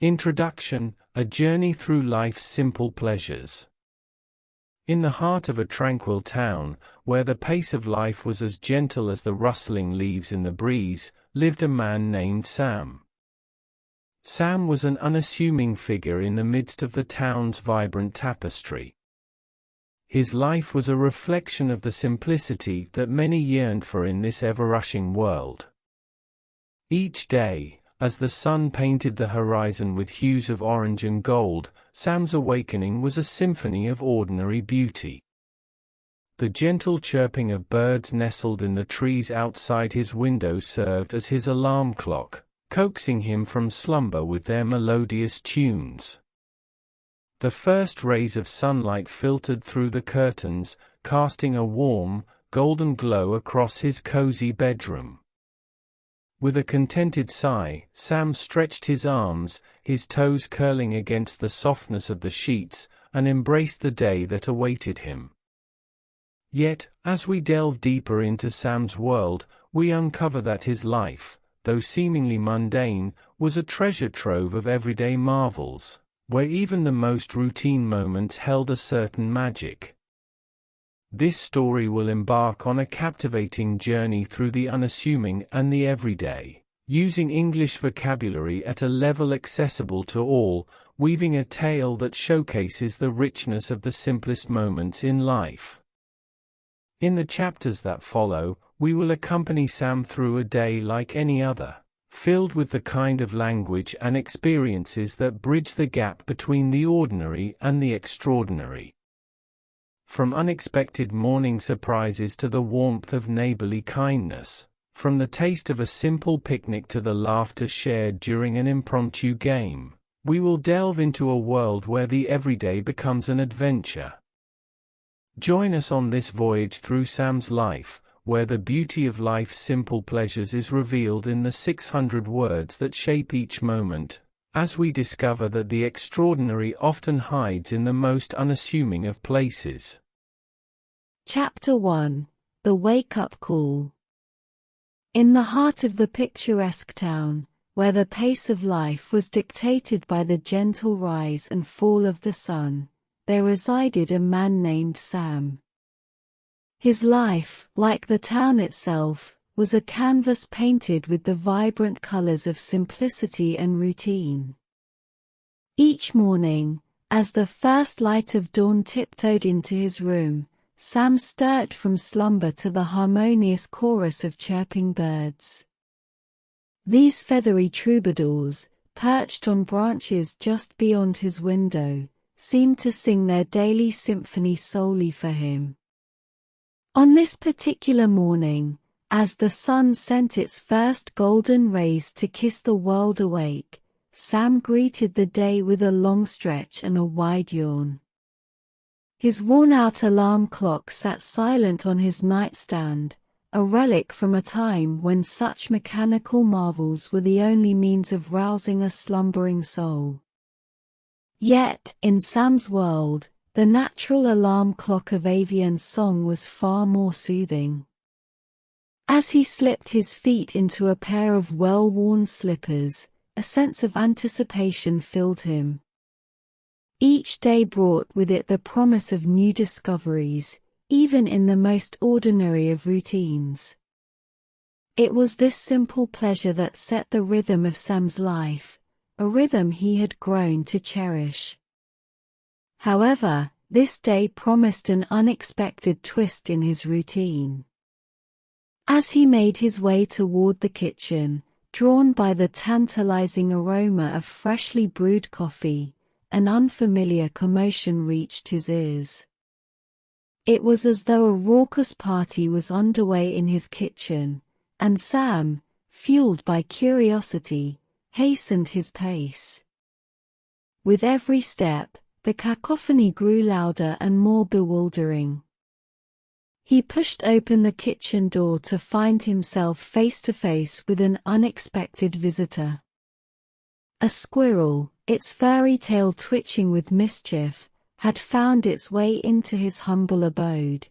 Introduction: A journey through life's simple pleasures. In the heart of a tranquil town, where the pace of life was as gentle as the rustling leaves in the breeze, lived a man named Sam. Sam was an unassuming figure in the midst of the town's vibrant tapestry. His life was a reflection of the simplicity that many yearned for in this ever-rushing world. Each day, as the sun painted the horizon with hues of orange and gold, Sam's awakening was a symphony of ordinary beauty. The gentle chirping of birds nestled in the trees outside his window served as his alarm clock, coaxing him from slumber with their melodious tunes. The first rays of sunlight filtered through the curtains, casting a warm, golden glow across his cozy bedroom. With a contented sigh, Sam stretched his arms, his toes curling against the softness of the sheets, and embraced the day that awaited him. Yet, as we delve deeper into Sam's world, we uncover that his life, though seemingly mundane, was a treasure trove of everyday marvels, where even the most routine moments held a certain magic. This story will embark on a captivating journey through the unassuming and the everyday, using English vocabulary at a level accessible to all, weaving a tale that showcases the richness of the simplest moments in life. In the chapters that follow, we will accompany Sam through a day like any other, filled with the kind of language and experiences that bridge the gap between the ordinary and the extraordinary. From unexpected morning surprises to the warmth of neighborly kindness, from the taste of a simple picnic to the laughter shared during an impromptu game, we will delve into a world where the everyday becomes an adventure. Join us on this voyage through Sam's life, where the beauty of life's simple pleasures is revealed in the 600 words that shape each moment, as we discover that the extraordinary often hides in the most unassuming of places. Chapter 1: The Wake-Up Call. In the heart of the picturesque town, where the pace of life was dictated by the gentle rise and fall of the sun, there resided a man named Sam. His life, like the town itself, was a canvas painted with the vibrant colors of simplicity and routine. Each morning, as the first light of dawn tiptoed into his room, Sam stirred from slumber to the harmonious chorus of chirping birds. These feathery troubadours, perched on branches just beyond his window, seemed to sing their daily symphony solely for him. On this particular morning, as the sun sent its first golden rays to kiss the world awake, Sam greeted the day with a long stretch and a wide yawn. His worn-out alarm clock sat silent on his nightstand, a relic from a time when such mechanical marvels were the only means of rousing a slumbering soul. Yet, in Sam's world, the natural alarm clock of avian song was far more soothing. As he slipped his feet into a pair of well-worn slippers, a sense of anticipation filled him. Each day brought with it the promise of new discoveries, even in the most ordinary of routines. It was this simple pleasure that set the rhythm of Sam's life, a rhythm he had grown to cherish. However, this day promised an unexpected twist in his routine. As he made his way toward the kitchen, drawn by the tantalizing aroma of freshly brewed coffee, an unfamiliar commotion reached his ears. It was as though a raucous party was underway in his kitchen, and Sam, fueled by curiosity, hastened his pace. With every step, the cacophony grew louder and more bewildering. He pushed open the kitchen door to find himself face to face with an unexpected visitor. A squirrel, its furry tail twitching with mischief, had found its way into his humble abode.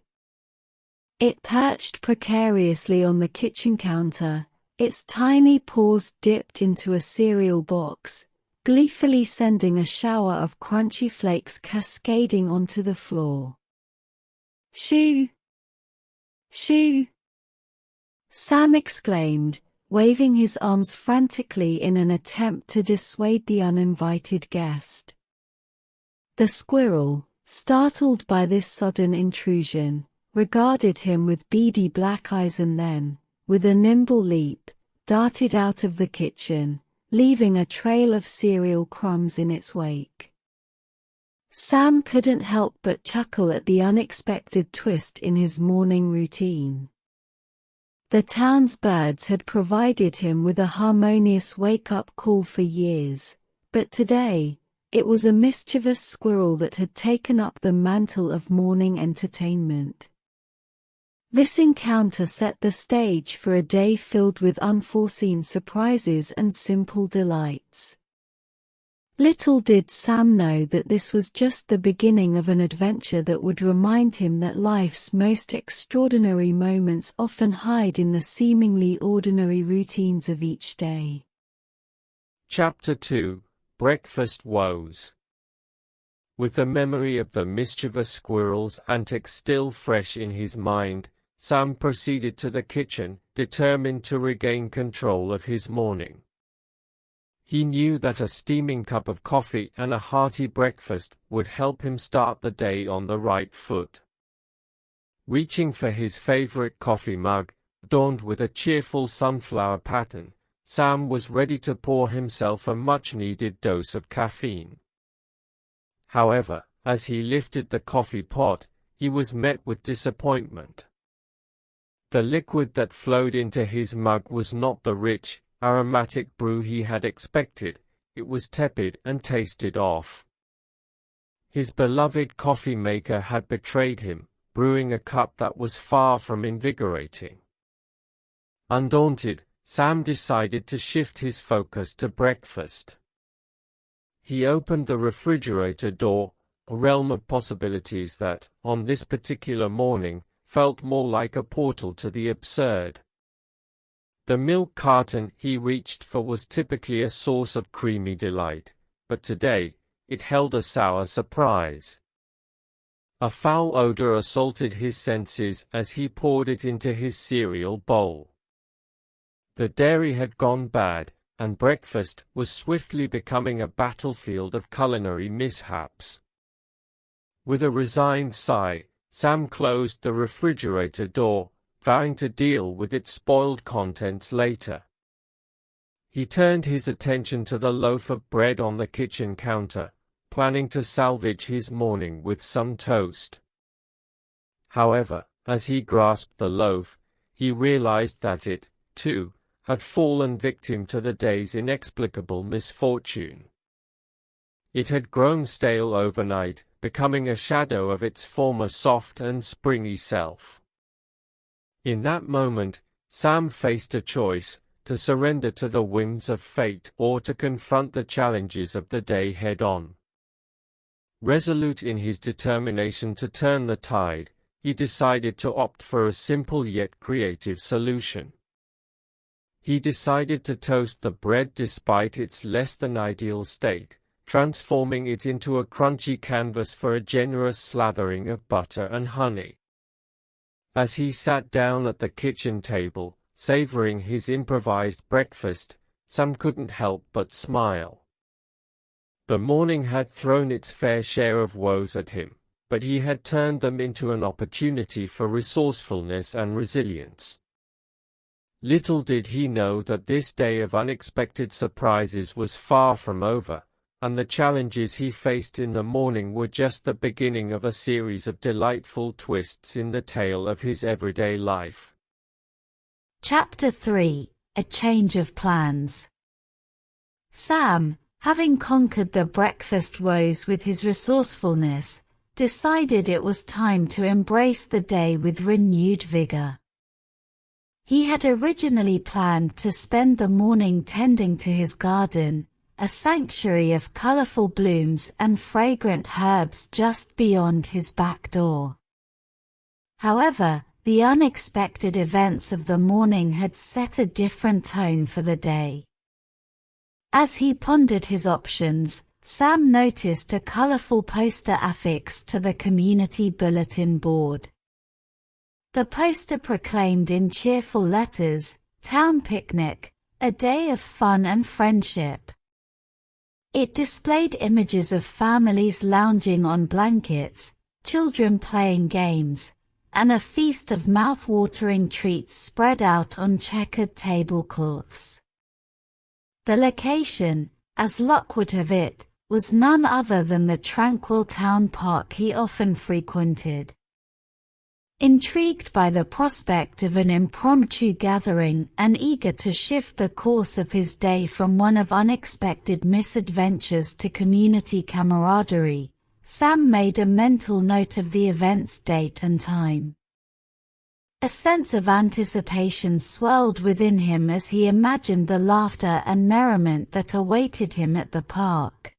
It perched precariously on the kitchen counter, its tiny paws dipped into a cereal box, gleefully sending a shower of crunchy flakes cascading onto the floor. "Shoo! Shoo!" Sam exclaimed, waving his arms frantically in an attempt to dissuade the uninvited guest. The squirrel, startled by this sudden intrusion, regarded him with beady black eyes and then, with a nimble leap, darted out of the kitchen, leaving a trail of cereal crumbs in its wake. Sam couldn't help but chuckle at the unexpected twist in his morning routine. The town's birds had provided him with a harmonious wake-up call for years, but today, it was a mischievous squirrel that had taken up the mantle of morning entertainment. This encounter set the stage for a day filled with unforeseen surprises and simple delights. Little did Sam know that this was just the beginning of an adventure that would remind him that life's most extraordinary moments often hide in the seemingly ordinary routines of each day. Chapter 2: Breakfast Woes. With the memory of the mischievous squirrel's antics still fresh in his mind, Sam proceeded to the kitchen, determined to regain control of his morning. He knew that a steaming cup of coffee and a hearty breakfast would help him start the day on the right foot. Reaching for his favorite coffee mug, adorned with a cheerful sunflower pattern, Sam was ready to pour himself a much-needed dose of caffeine. However, as he lifted the coffee pot, he was met with disappointment. The liquid that flowed into his mug was not the rich, aromatic brew he had expected. It was tepid and tasted off. His beloved coffee maker had betrayed him, brewing a cup that was far from invigorating. Undaunted, Sam decided to shift his focus to breakfast. He opened the refrigerator door, a realm of possibilities that, on this particular morning, felt more like a portal to the absurd. The milk carton he reached for was typically a source of creamy delight, but today, it held a sour surprise. A foul odor assaulted his senses as he poured it into his cereal bowl. The dairy had gone bad, and breakfast was swiftly becoming a battlefield of culinary mishaps. With a resigned sigh, Sam closed the refrigerator door, vowing to deal with its spoiled contents later. He turned his attention to the loaf of bread on the kitchen counter, planning to salvage his morning with some toast. However, as he grasped the loaf, he realized that it, too, had fallen victim to the day's inexplicable misfortune. It had grown stale overnight, becoming a shadow of its former soft and springy self. In that moment, Sam faced a choice: to surrender to the whims of fate or to confront the challenges of the day head-on. Resolute in his determination to turn the tide, he decided to opt for a simple yet creative solution. He decided to toast the bread despite its less-than-ideal state, transforming it into a crunchy canvas for a generous slathering of butter and honey. As he sat down at the kitchen table, savoring his improvised breakfast, Sam couldn't help but smile. The morning had thrown its fair share of woes at him, but he had turned them into an opportunity for resourcefulness and resilience. Little did he know that this day of unexpected surprises was far from over, and the challenges he faced in the morning were just the beginning of a series of delightful twists in the tale of his everyday life. Chapter 3: A Change of Plans. Sam, having conquered the breakfast woes with his resourcefulness, decided it was time to embrace the day with renewed vigor. He had originally planned to spend the morning tending to his garden, a sanctuary of colorful blooms and fragrant herbs just beyond his back door. However, the unexpected events of the morning had set a different tone for the day. As he pondered his options, Sam noticed a colorful poster affixed to the community bulletin board. The poster proclaimed in cheerful letters, "Town Picnic, a day of fun and friendship." It displayed images of families lounging on blankets, children playing games, and a feast of mouth-watering treats spread out on checkered tablecloths. The location, as luck would have it, was none other than the tranquil town park he often frequented. Intrigued by the prospect of an impromptu gathering and eager to shift the course of his day from one of unexpected misadventures to community camaraderie, Sam made a mental note of the event's date and time. A sense of anticipation swelled within him as he imagined the laughter and merriment that awaited him at the park.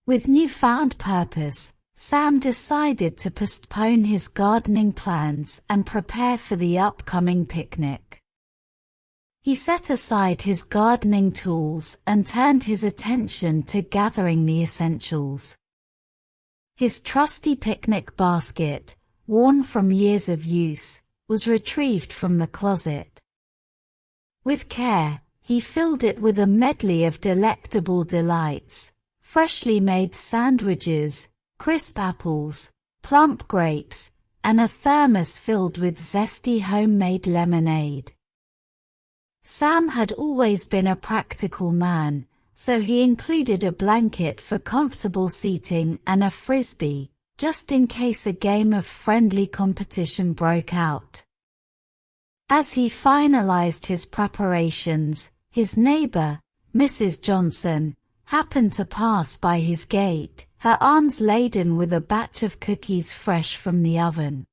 With newfound purpose, Sam decided to postpone his gardening plans and prepare for the upcoming picnic. He set aside his gardening tools and turned his attention to gathering the essentials. His trusty picnic basket, worn from years of use, was retrieved from the closet. With care, he filled it with a medley of delectable delights: freshly made sandwiches, crisp apples, plump grapes, and a thermos filled with zesty homemade lemonade. Sam had always been a practical man, so he included a blanket for comfortable seating and a frisbee, just in case a game of friendly competition broke out. As he finalized his preparations, his neighbor, Mrs. Johnson, happened to pass by his gate, her arms laden with a batch of cookies fresh from the oven.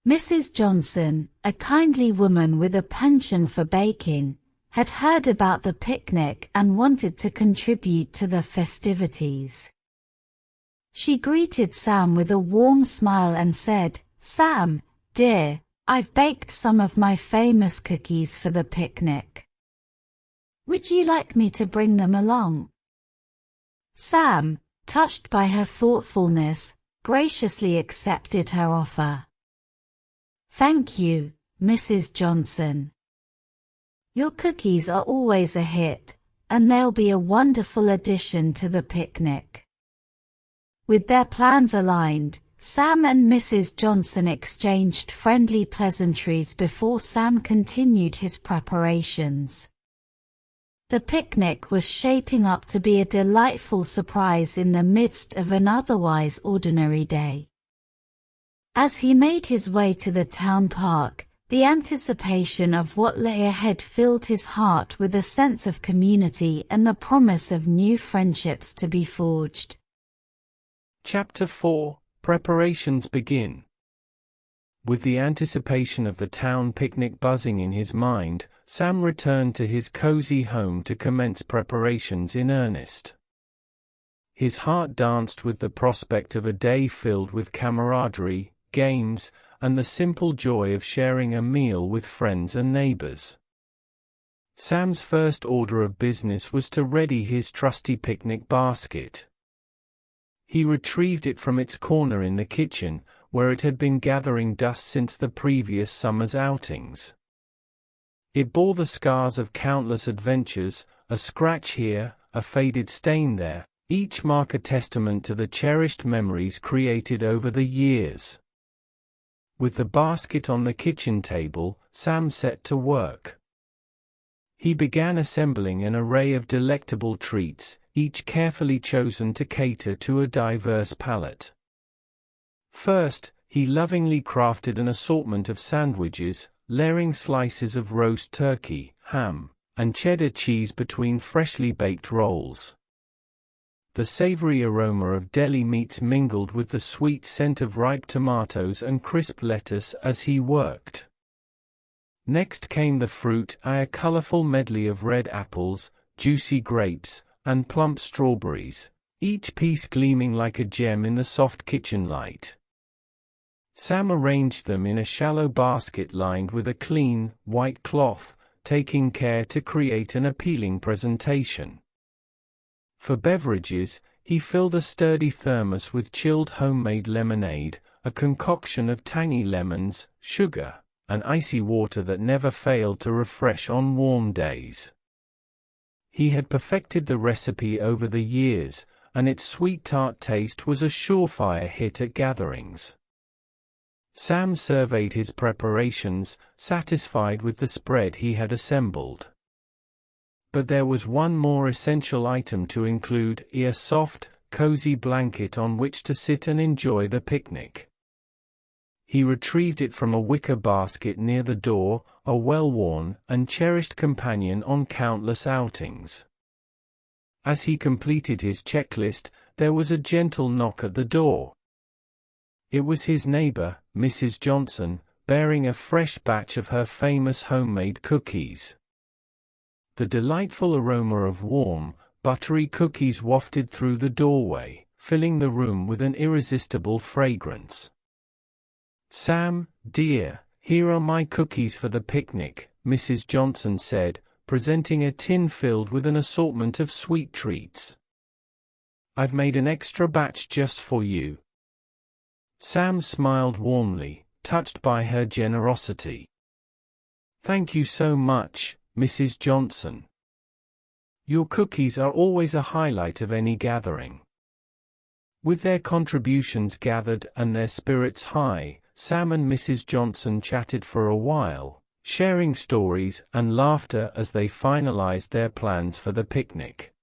Mrs. Johnson, a kindly woman with a penchant for baking, had heard about the picnic and wanted to contribute to the festivities. She greeted Sam with a warm smile and said, "Sam, dear, I've baked some of my famous cookies for the picnic. Would you like me to bring them along?" Sam, touched by her thoughtfulness, graciously accepted her offer. "Thank you, Mrs. Johnson. Your cookies are always a hit, and they'll be a wonderful addition to the picnic." With their plans aligned, Sam and Mrs. Johnson exchanged friendly pleasantries before Sam continued his preparations. The picnic was shaping up to be a delightful surprise in the midst of an otherwise ordinary day. As he made his way to the town park, the anticipation of what lay ahead filled his heart with a sense of community and the promise of new friendships to be forged. Chapter 4: Preparations begin. With the anticipation of the town picnic buzzing in his mind, Sam returned to his cozy home to commence preparations in earnest. His heart danced with the prospect of a day filled with camaraderie, games, and the simple joy of sharing a meal with friends and neighbors. Sam's first order of business was to ready his trusty picnic basket. He retrieved it from its corner in the kitchen, where it had been gathering dust since the previous summer's outings. It bore the scars of countless adventures, a scratch here, a faded stain there, each mark a testament to the cherished memories created over the years. With the basket on the kitchen table, Sam set to work. He began assembling an array of delectable treats, each carefully chosen to cater to a diverse palate. First, he lovingly crafted an assortment of sandwiches, layering slices of roast turkey, ham, and cheddar cheese between freshly baked rolls. The savory aroma of deli meats mingled with the sweet scent of ripe tomatoes and crisp lettuce as he worked. Next came the fruit, a colorful medley of red apples, juicy grapes, and plump strawberries, each piece gleaming like a gem in the soft kitchen light. Sam arranged them in a shallow basket lined with a clean, white cloth, taking care to create an appealing presentation. For beverages, he filled a sturdy thermos with chilled homemade lemonade, a concoction of tangy lemons, sugar, and icy water that never failed to refresh on warm days. He had perfected the recipe over the years, and its sweet tart taste was a surefire hit at gatherings. Sam surveyed his preparations, satisfied with the spread he had assembled. But there was one more essential item to include: a soft, cozy blanket on which to sit and enjoy the picnic. He retrieved it from a wicker basket near the door, a well-worn and cherished companion on countless outings. As he completed his checklist, there was a gentle knock at the door. It was his neighbor, Mrs. Johnson, bearing a fresh batch of her famous homemade cookies. The delightful aroma of warm, buttery cookies wafted through the doorway, filling the room with an irresistible fragrance. "Sam, dear, here are my cookies for the picnic," Mrs. Johnson said, presenting a tin filled with an assortment of sweet treats. "I've made an extra batch just for you." Sam smiled warmly, touched by her generosity. "Thank you so much, Mrs. Johnson. Your cookies are always a highlight of any gathering." With their contributions gathered and their spirits high, Sam and Mrs. Johnson chatted for a while, sharing stories and laughter as they finalized their plans for the picnic.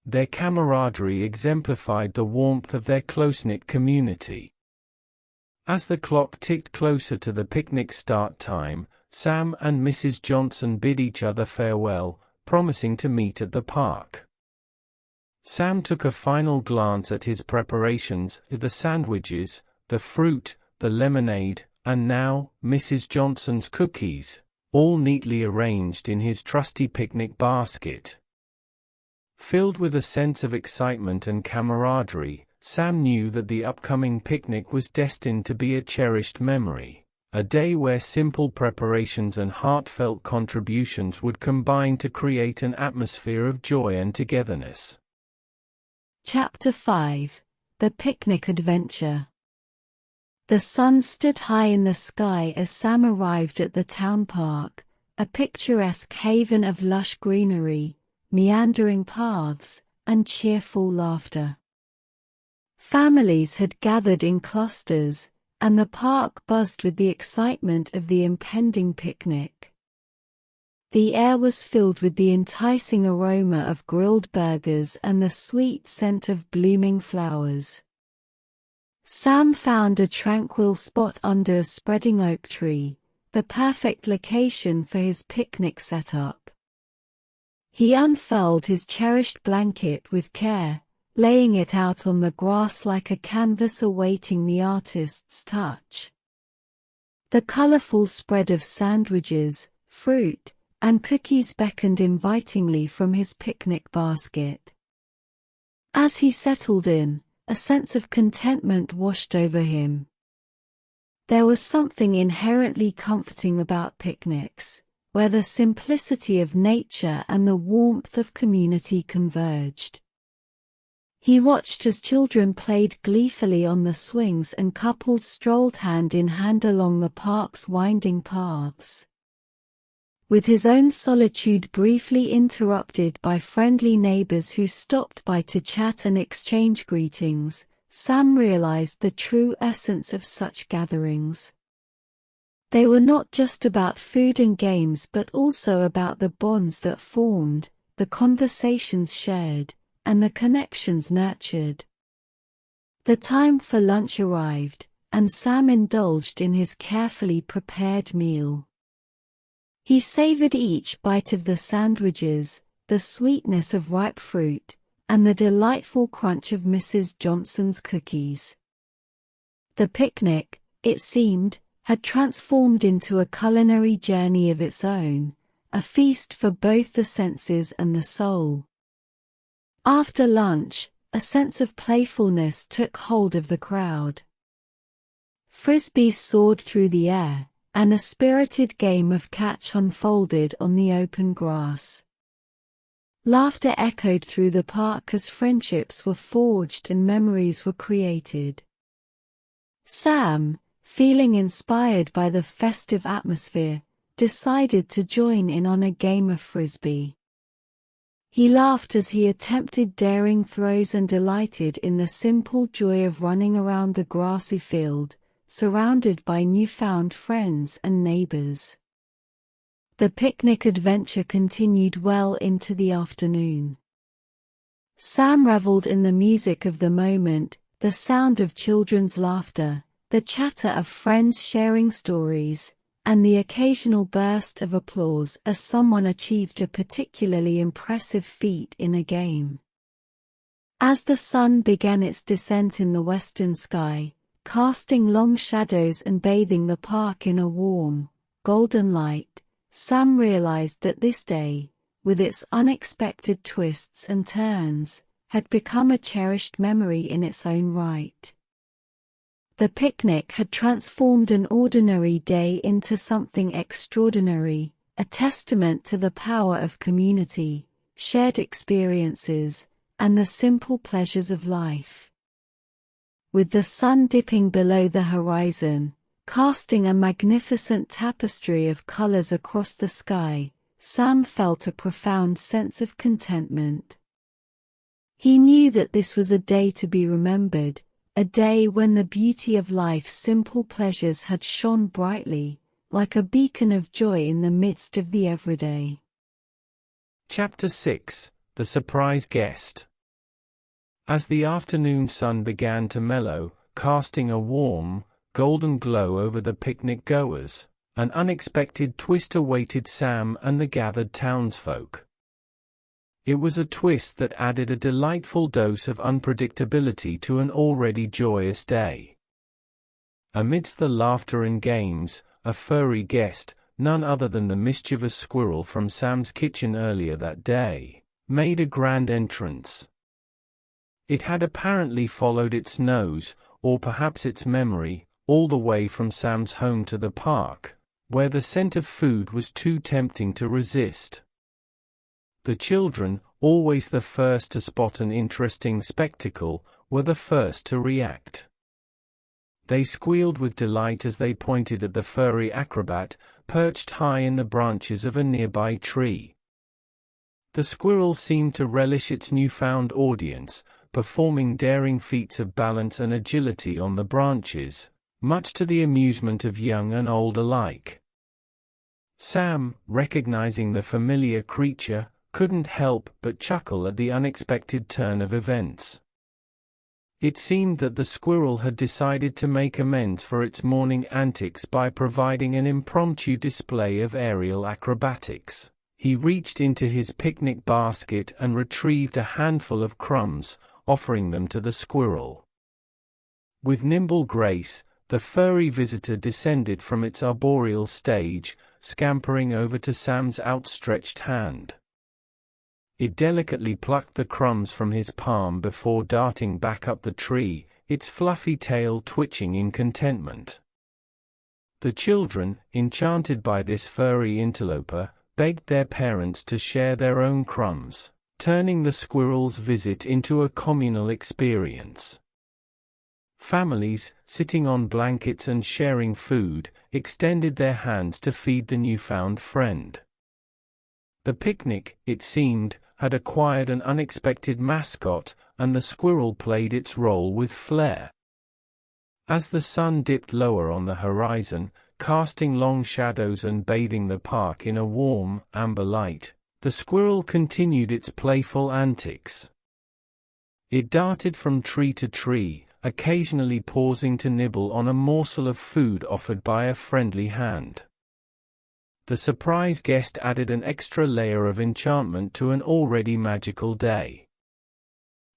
Their camaraderie exemplified the warmth of their close-knit community. As the clock ticked closer to the picnic start time, Sam and Mrs. Johnson bid each other farewell, promising to meet at the park. Sam took a final glance at his preparations: the sandwiches, the fruit, the lemonade, and now, Mrs. Johnson's cookies, all neatly arranged in his trusty picnic basket. Filled with a sense of excitement and camaraderie, Sam knew that the upcoming picnic was destined to be a cherished memory, a day where simple preparations and heartfelt contributions would combine to create an atmosphere of joy and togetherness. Chapter 5: The Picnic Adventure. The sun stood high in the sky as Sam arrived at the town park, a picturesque haven of lush greenery, meandering paths, and cheerful laughter. Families had gathered in clusters, and the park buzzed with the excitement of the impending picnic. The air was filled with the enticing aroma of grilled burgers and the sweet scent of blooming flowers. Sam found a tranquil spot under a spreading oak tree, the perfect location for his picnic setup. He unfurled his cherished blanket with care, laying it out on the grass like a canvas awaiting the artist's touch. The colorful spread of sandwiches, fruit, and cookies beckoned invitingly from his picnic basket. As he settled in, a sense of contentment washed over him. There was something inherently comforting about picnics, where the simplicity of nature and the warmth of community converged. He watched as children played gleefully on the swings and couples strolled hand in hand along the park's winding paths. With his own solitude briefly interrupted by friendly neighbors who stopped by to chat and exchange greetings, Sam realized the true essence of such gatherings. They were not just about food and games but also about the bonds that formed, the conversations shared, and the connections nurtured. The time for lunch arrived, and Sam indulged in his carefully prepared meal. He savored each bite of the sandwiches, the sweetness of ripe fruit, and the delightful crunch of Mrs. Johnson's cookies. The picnic, it seemed, had transformed into a culinary journey of its own, a feast for both the senses and the soul. After lunch, a sense of playfulness took hold of the crowd. Frisbees soared through the air, and a spirited game of catch unfolded on the open grass. Laughter echoed through the park as friendships were forged and memories were created. Sam, feeling inspired by the festive atmosphere, decided to join in on a game of frisbee. He laughed as he attempted daring throws and delighted in the simple joy of running around the grassy field, surrounded by newfound friends and neighbors. The picnic adventure continued well into the afternoon. Sam reveled in the music of the moment, the sound of children's laughter, the chatter of friends sharing stories, and the occasional burst of applause as someone achieved a particularly impressive feat in a game. As the sun began its descent in the western sky, casting long shadows and bathing the park in a warm, golden light, Sam realized that this day, with its unexpected twists and turns, had become a cherished memory in its own right. The picnic had transformed an ordinary day into something extraordinary, a testament to the power of community, shared experiences, and the simple pleasures of life. With the sun dipping below the horizon, casting a magnificent tapestry of colors across the sky, Sam felt a profound sense of contentment. He knew that this was a day to be remembered, a day when the beauty of life's simple pleasures had shone brightly, like a beacon of joy in the midst of the everyday. Chapter 6: The Surprise Guest. As the afternoon sun began to mellow, casting a warm, golden glow over the picnic-goers, an unexpected twist awaited Sam and the gathered townsfolk. It was a twist that added a delightful dose of unpredictability to an already joyous day. Amidst the laughter and games, a furry guest, none other than the mischievous squirrel from Sam's kitchen earlier that day, made a grand entrance. It had apparently followed its nose, or perhaps its memory, all the way from Sam's home to the park, where the scent of food was too tempting to resist. The children, always the first to spot an interesting spectacle, were the first to react. They squealed with delight as they pointed at the furry acrobat, perched high in the branches of a nearby tree. The squirrel seemed to relish its newfound audience, performing daring feats of balance and agility on the branches, much to the amusement of young and old alike. Sam, recognizing the familiar creature, couldn't help but chuckle at the unexpected turn of events. It seemed that the squirrel had decided to make amends for its morning antics by providing an impromptu display of aerial acrobatics. He reached into his picnic basket and retrieved a handful of crumbs, offering them to the squirrel. With nimble grace, the furry visitor descended from its arboreal stage, scampering over to Sam's outstretched hand. It delicately plucked the crumbs from his palm before darting back up the tree, its fluffy tail twitching in contentment. The children, enchanted by this furry interloper, begged their parents to share their own crumbs, turning the squirrel's visit into a communal experience. Families, sitting on blankets and sharing food, extended their hands to feed the newfound friend. The picnic, it seemed, had acquired an unexpected mascot, and the squirrel played its role with flair. As the sun dipped lower on the horizon, casting long shadows and bathing the park in a warm, amber light, the squirrel continued its playful antics. It darted from tree to tree, occasionally pausing to nibble on a morsel of food offered by a friendly hand. The surprise guest added an extra layer of enchantment to an already magical day.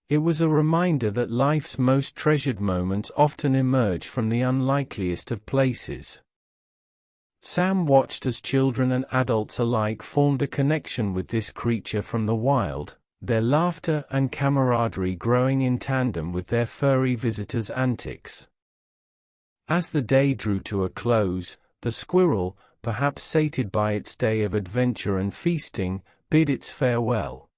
It was a reminder that life's most treasured moments often emerge from the unlikeliest of places. Sam watched as children and adults alike formed a connection with this creature from the wild, their laughter and camaraderie growing in tandem with their furry visitor's antics. As the day drew to a close, the squirrel, perhaps sated by its day of adventure and feasting, bid its farewell.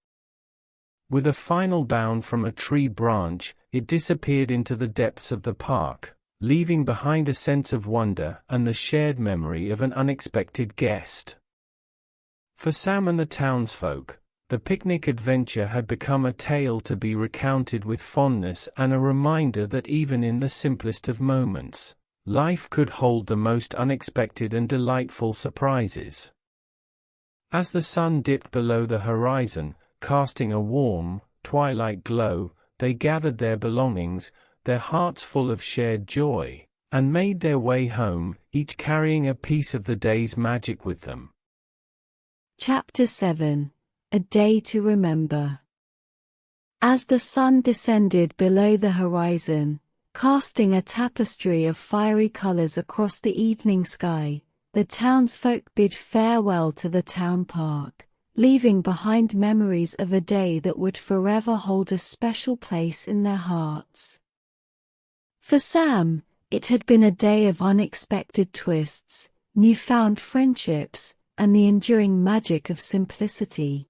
With a final bound from a tree branch, it disappeared into the depths of the park, leaving behind a sense of wonder and the shared memory of an unexpected guest. For Sam and the townsfolk, the picnic adventure had become a tale to be recounted with fondness and a reminder that even in the simplest of moments, life could hold the most unexpected and delightful surprises. As the sun dipped below the horizon, casting a warm, twilight glow, they gathered their belongings, their hearts full of shared joy, and made their way home, each carrying a piece of the day's magic with them. Chapter 7: A Day to Remember. As the sun descended below the horizon, casting a tapestry of fiery colors across the evening sky, the townsfolk bid farewell to the town park, leaving behind memories of a day that would forever hold a special place in their hearts. For Sam, it had been a day of unexpected twists, newfound friendships, and the enduring magic of simplicity.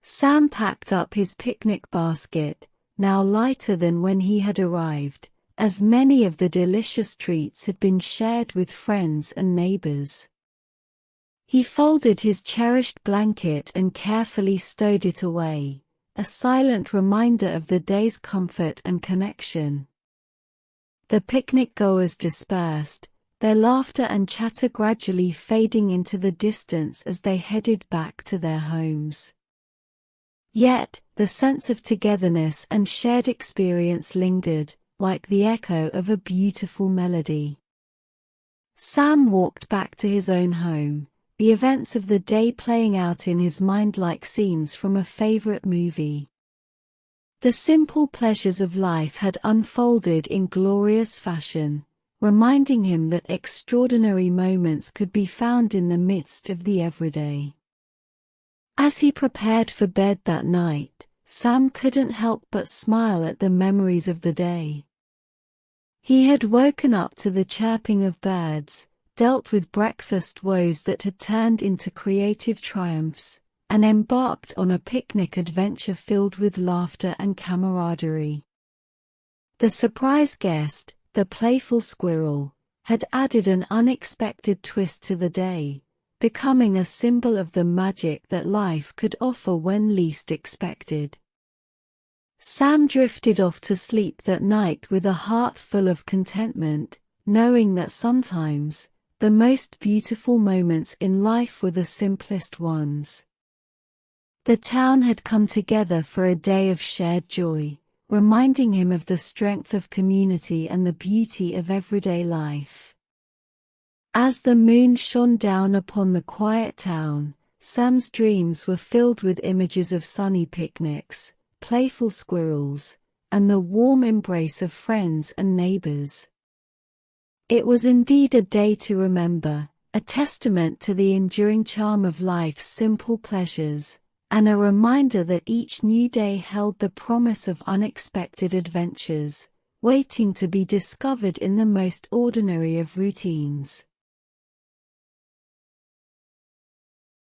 Sam packed up his picnic basket, now lighter than when he had arrived, as many of the delicious treats had been shared with friends and neighbors. He folded his cherished blanket and carefully stowed it away, a silent reminder of the day's comfort and connection. The picnic-goers dispersed, their laughter and chatter gradually fading into the distance as they headed back to their homes. Yet, the sense of togetherness and shared experience lingered, like the echo of a beautiful melody. Sam walked back to his own home, the events of the day playing out in his mind like scenes from a favorite movie. The simple pleasures of life had unfolded in glorious fashion, reminding him that extraordinary moments could be found in the midst of the everyday. As he prepared for bed that night, Sam couldn't help but smile at the memories of the day. He had woken up to the chirping of birds, dealt with breakfast woes that had turned into creative triumphs, and embarked on a picnic adventure filled with laughter and camaraderie. The surprise guest, the playful squirrel, had added an unexpected twist to the day, becoming a symbol of the magic that life could offer when least expected. Sam drifted off to sleep that night with a heart full of contentment, knowing that sometimes, the most beautiful moments in life were the simplest ones. The town had come together for a day of shared joy, reminding him of the strength of community and the beauty of everyday life. As the moon shone down upon the quiet town, Sam's dreams were filled with images of sunny picnics, playful squirrels, and the warm embrace of friends and neighbors. It was indeed a day to remember, a testament to the enduring charm of life's simple pleasures, and a reminder that each new day held the promise of unexpected adventures, waiting to be discovered in the most ordinary of routines.